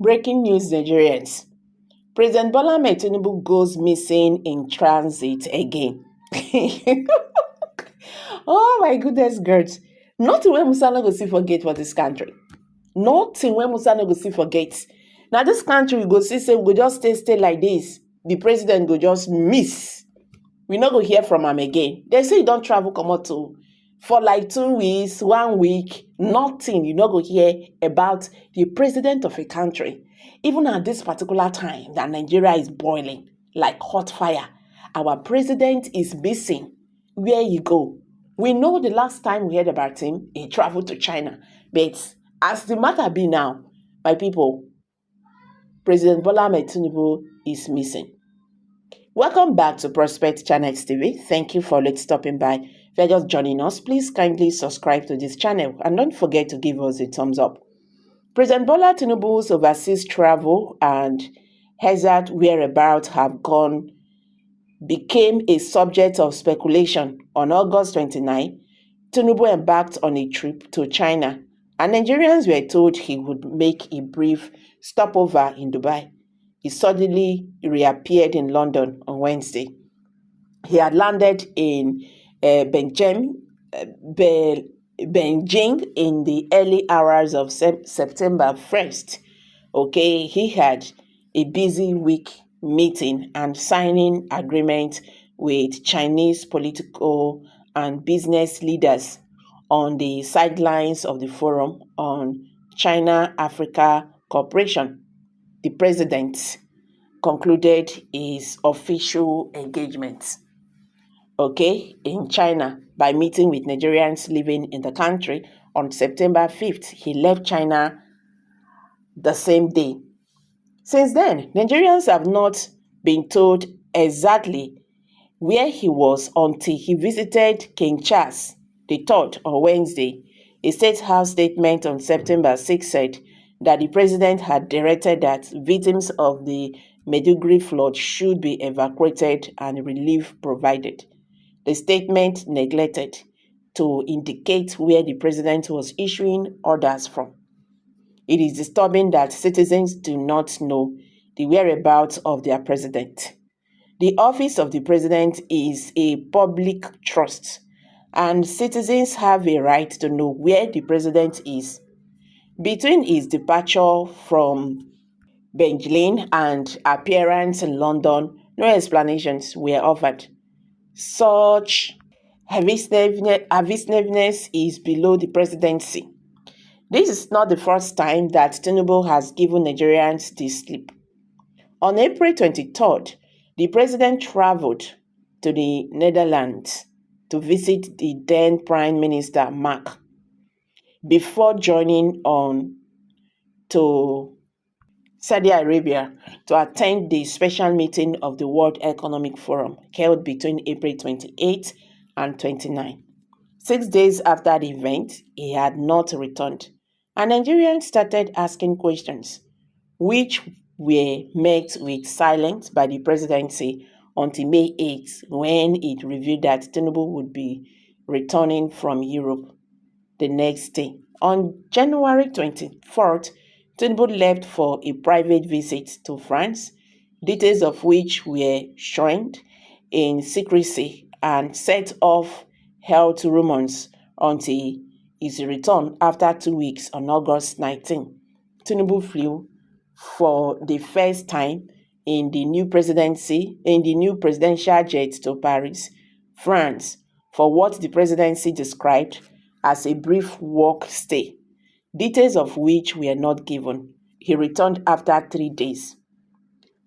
Breaking news, Nigerians. President Bola Ahmed Tinubu goes missing in transit again. Oh my goodness, girls. Nothing wey Musa no go see forget for this country. Nothing wey Musa no go see forget. Now this country we go see say we go just stay like this. The president go just miss. We no go hear from am again. They say he don travel comot to for like 2 weeks, 1 week, nothing. You no go hear about the president of a country. Even at this particular time that Nigeria is boiling like hot fire, our president is missing. Where he go? We know the last time we heard about him, he traveled to China. But as the matter be now, my people, President Bola Ahmed Tinubu is missing. Welcome back to Prospect Channel TV. Thank you for stopping by. If you're just joining us, please kindly subscribe to this channel and don't forget to give us a thumbs up. President Bola Tinubu's overseas travel and hazard whereabouts became a subject of speculation. On August 29, Tinubu embarked on a trip to China, and Nigerians were told he would make a brief stopover in Dubai. He suddenly reappeared in London on Wednesday. He had landed in Beijing in the early hours of September 1st. Okay, he had a busy week meeting and signing agreement with Chinese political and business leaders on the sidelines of the Forum on China-Africa Cooperation. The president concluded his official engagement, in China by meeting with Nigerians living in the country on September 5th. He left China the same day. Since then, Nigerians have not been told exactly where he was until he visited King Charles III on Wednesday. A State House statement on September 6 said that the president had directed that victims of the Maiduguri flood should be evacuated and relief provided. The statement neglected to indicate where the president was issuing orders from. It is disturbing that citizens do not know the whereabouts of their president. The office of the president is a public trust, and citizens have a right to know where the president is. Between his departure from Beijing and appearance in London, no explanations were offered. Such evasiveness is below the presidency. This is not the first time that Tinubu has given Nigerians the slip. On April 23rd, the president traveled to the Netherlands to visit the then Prime Minister Mark before joining on to Saudi Arabia to attend the special meeting of the World Economic Forum held between April 28 and 29. 6 days after the event, he had not returned, and Nigerians started asking questions, which were met with silence by the presidency until May 8, when it revealed that Tinubu would be returning from Europe the next day. On January 24th, Tinubu left for a private visit to France, details of which were shrouded in secrecy and set off health rumors until his return after 2 weeks on August 19. Tinubu flew for the first time in the new presidential jet to Paris, France, for what the presidency described as a brief work stay, details of which were not given. He returned after 3 days.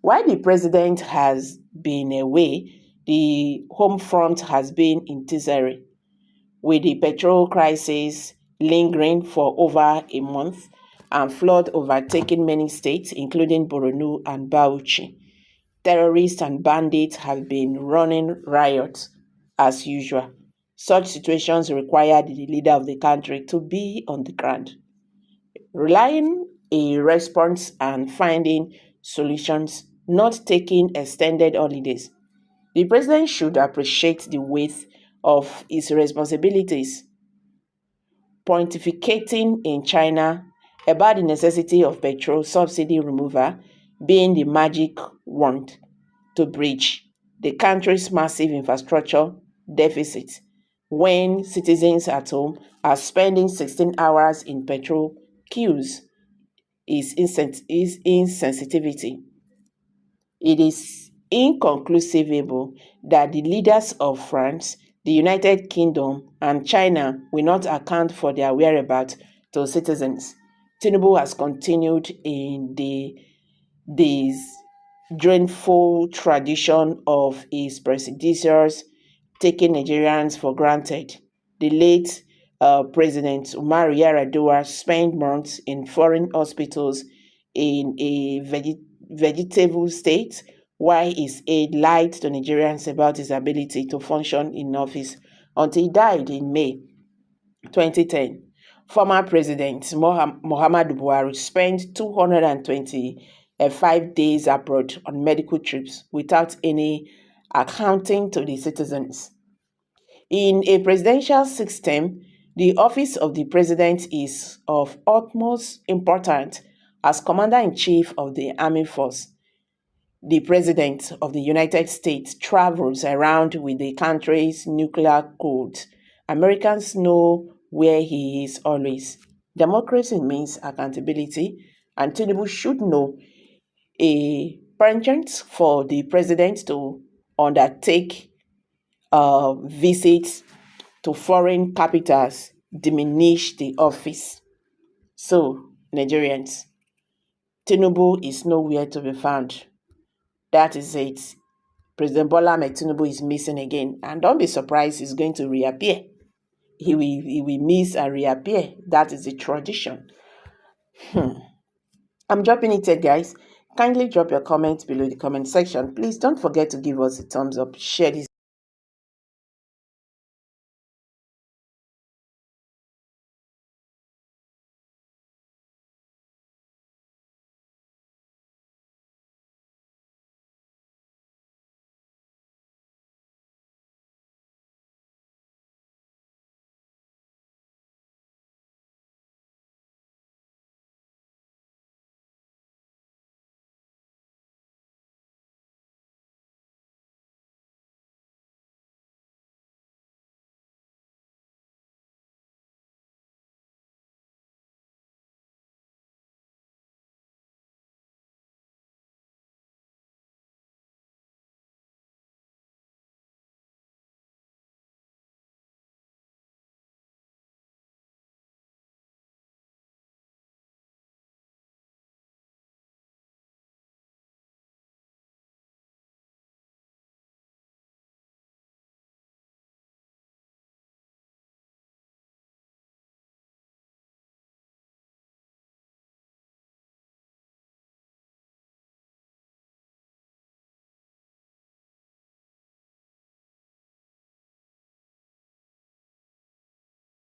While the president has been away, the home front has been in disarray, with the petrol crisis lingering for over a month and flood overtaking many states, including Borno and Bauchi. Terrorists and bandits have been running riot as usual. Such situations require the leader of the country to be on the ground, relying a response and finding solutions, not taking extended holidays. The president should appreciate the weight of his responsibilities. Pontificating in China about the necessity of petrol subsidy removal being the magic wand to bridge the country's massive infrastructure deficit when citizens at home are spending 16 hours in petrol queues is insensitivity. It is inconclusable that the leaders of France, the United Kingdom, and China will not account for their whereabouts to citizens. Tinubu has continued in the dreadful tradition of his predecessors taking Nigerians for granted. The late President Umaru Yar'Adua spent months in foreign hospitals in a vegetable state, while his aide lied to Nigerians about his ability to function in office until he died in May 2010. Former President Muhammadu Buhari spent 225 days abroad on medical trips without any accounting to the citizens. In a presidential system, the office of the president is of utmost importance as commander-in-chief of the army force. The President of the United States travels around with the country's nuclear codes. Americans know where he is always. Democracy means accountability, and Tinubu should know a penchant for the president to undertake visits to foreign capitals diminish the office. So, Nigerians, Tinubu is nowhere to be found. That is it. President Bola Ahmed Tinubu is missing again. And don't be surprised he's going to reappear. He will miss and reappear. That is the tradition. I'm dropping it here, guys. Kindly drop your comments below the comment section. Please don't forget to give us a thumbs up. Share this